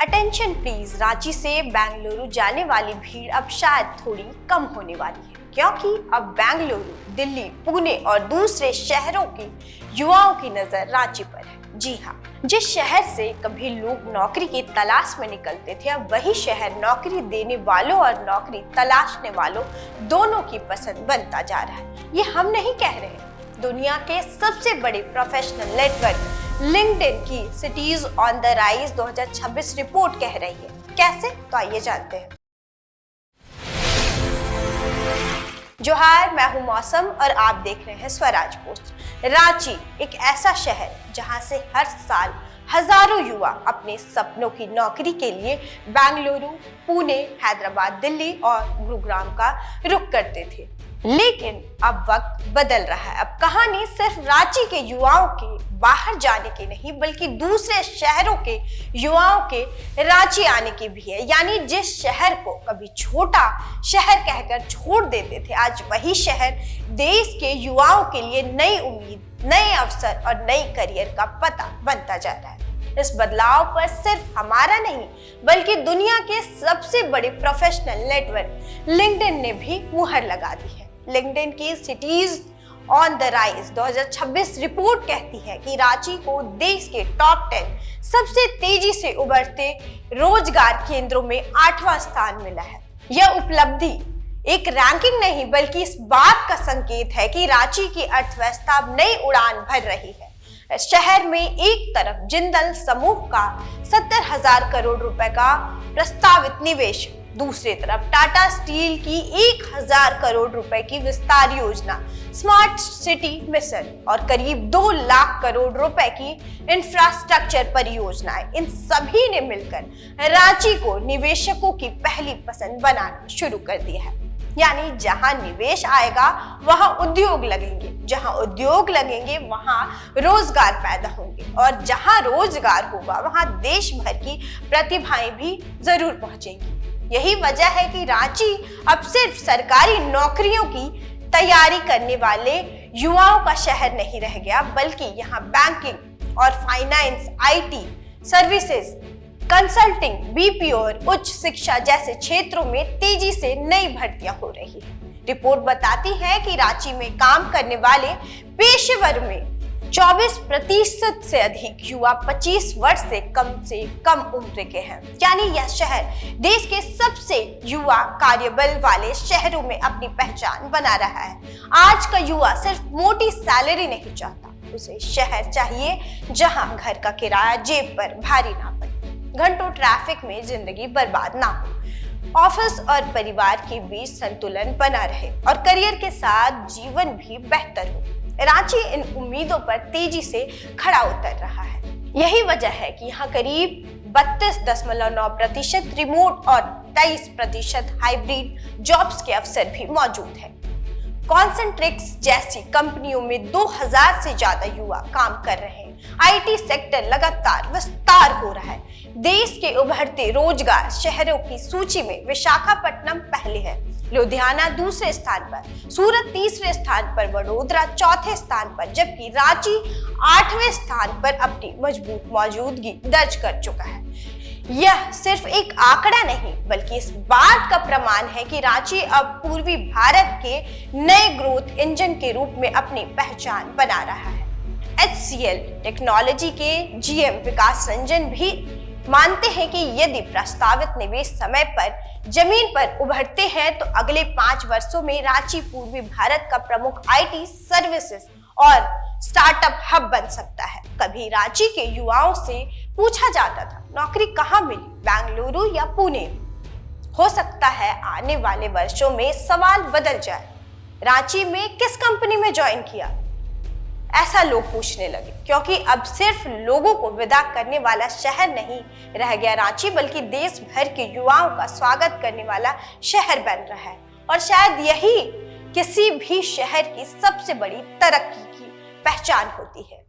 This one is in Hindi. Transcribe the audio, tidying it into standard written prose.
अटेंशन प्लीज, रांची से बेंगलुरु जाने वाली भीड़ अब शायद थोड़ी कम होने वाली है, क्योंकि अब बेंगलुरु, दिल्ली, पुणे और दूसरे शहरों के युवाओं की नजर रांची पर है। जी हाँ, जिस शहर से कभी लोग नौकरी की तलाश में निकलते थे, अब वही शहर नौकरी देने वालों और नौकरी तलाशने वालों दोनों की पसंद बनता जा रहा है। ये हम नहीं कह रहे, दुनिया के सबसे बड़े प्रोफेशनल नेटवर्क लिंक्डइन की CTs on the rise 2026 report कह रही है। कैसे, तो आइए जानते हैं। जोहार, मैं हूं मौसम और आप देख रहे हैं स्वराज पोस्ट। रांची एक ऐसा शहर जहां से हर साल हजारों युवा अपने सपनों की नौकरी के लिए बेंगलुरु, पुणे, हैदराबाद, दिल्ली और गुरुग्राम का रुख करते थे। लेकिन अब वक्त बदल रहा है। अब कहानी सिर्फ रांची के युवाओं के बाहर जाने की नहीं, बल्कि दूसरे शहरों के युवाओं के रांची आने की भी है। यानी जिस शहर को कभी छोटा शहर कहकर छोड़ देते थे, आज वही शहर देश के युवाओं के लिए नई उम्मीद, नए अवसर और नई करियर का पता बनता जा रहा है। इस बदलाव पर सिर्फ हमारा नहीं, बल्कि दुनिया के सबसे बड़े प्रोफेशनल नेटवर्क लिंक्डइन ने भी मुहर लगा दी है। लिंक्डइन की CTs on the rise 2026 report कहती है कि रांची को देश के टॉप 10 सबसे तेजी से उभरते रोजगार केंद्रों में 8वां स्थान मिला है। यह उपलब्धि एक रैंकिंग नहीं, बल्कि इस बात का संकेत है कि रांची की अर्थव्यवस्था अब नई उड़ान भर रही है। शहर में एक तरफ जिंदल समूह का 70,000 करोड़ रुपए का प्रस्तावित निवेश, दूसरी तरफ टाटा स्टील की 1,000 करोड़ रुपए की विस्तार योजना, स्मार्ट सिटी मिशन और करीब 2 लाख करोड़ रुपए की इंफ्रास्ट्रक्चर परियोजनाएं, इन सभी ने मिलकर रांची को निवेशकों की पहली पसंद बनाना शुरू कर दिया है। यानी जहां निवेश आएगा वहां उद्योग लगेंगे, जहां उद्योग लगेंगे वहां रोजगार पैदा होंगे, और जहां रोजगार होगा वहां देश भर की प्रतिभाएं भी जरूर पहुंचेंगी। यही वजह है कि रांची अब सिर्फ सरकारी नौकरियों की तैयारी करने वाले युवाओं का शहर नहीं रह गया, बल्कि यहाँ बैंकिंग और finance, IT, services, consulting, BPO और उच्च शिक्षा जैसे क्षेत्रों में तेजी से नई भर्तियां हो रही है। रिपोर्ट बताती है कि रांची में काम करने वाले पेशेवर में 24% से अधिक युवा 25 वर्ष से कम उम्र के हैं। यानी यह शहर देश के सबसे युवा कार्यबल वाले शहरों में अपनी पहचान बना रहा है। आज का युवा सिर्फ मोटी सैलरी नहीं चाहता, उसे शहर चाहिए जहां घर का किराया जेब पर भारी ना पड़े, घंटों ट्रैफिक में जिंदगी बर्बाद ना हो, ऑफिस और परिवार के बीच संतुलन बना रहे और करियर के साथ जीवन भी बेहतर हो। रांची इन उम्मीदों पर तेजी से खड़ा उतर रहा है। यही वजह है कि यहाँ करीब 32.9% रिमोट और 23% हाइब्रिड जॉब्स के अवसर भी मौजूद है। कॉन्सेंट्रिक्स जैसी कंपनियों में 2000 से ज्यादा युवा काम कर रहे हैं। IT सेक्टर लगातार विस्तार हो रहा है। देश के उभरते रोजगार शहरों की सूची में विशाखापट्टनम पहले है, लुधियाना दूसरे स्थान पर, सूरत तीसरे स्थान पर, वडोदरा चौथे स्थान पर, जबकि रांची 8वें स्थान पर अपनी मजबूत मौजूदगी दर्ज कर चुका है। यह सिर्फ एक आंकड़ा नहीं, बल्कि इस बात का प्रमाण है कि रांची अब पूर्वी भारत के नए ग्रोथ इंजन के रूप में अपनी पहचान बना रहा है। HCL टेक्नोलॉजी के GM विकास रंजन भी मानते हैं कि यदि प्रस्तावित निवेश समय पर जमीन पर उभरते हैं तो अगले 5 वर्षों में रांची पूर्वी भारत का प्रमुख IT सर्विसेज और स्टार्टअप हब बन सकता है। कभी रांची के युवाओं से पूछा जाता था, नौकरी कहाँ मिली, बेंगलुरु या पुणे? हो सकता है आने वाले वर्षों में सवाल बदल जाए, रांची में किस कंपनी में ज्वाइन किया, ऐसा लोग पूछने लगे, क्योंकि अब सिर्फ लोगों को विदा करने वाला शहर नहीं रह गया रांची, बल्कि देश भर के युवाओं का स्वागत करने वाला शहर बन रहा है। और शायद यही किसी भी शहर की सबसे बड़ी तरक्की की पहचान होती है।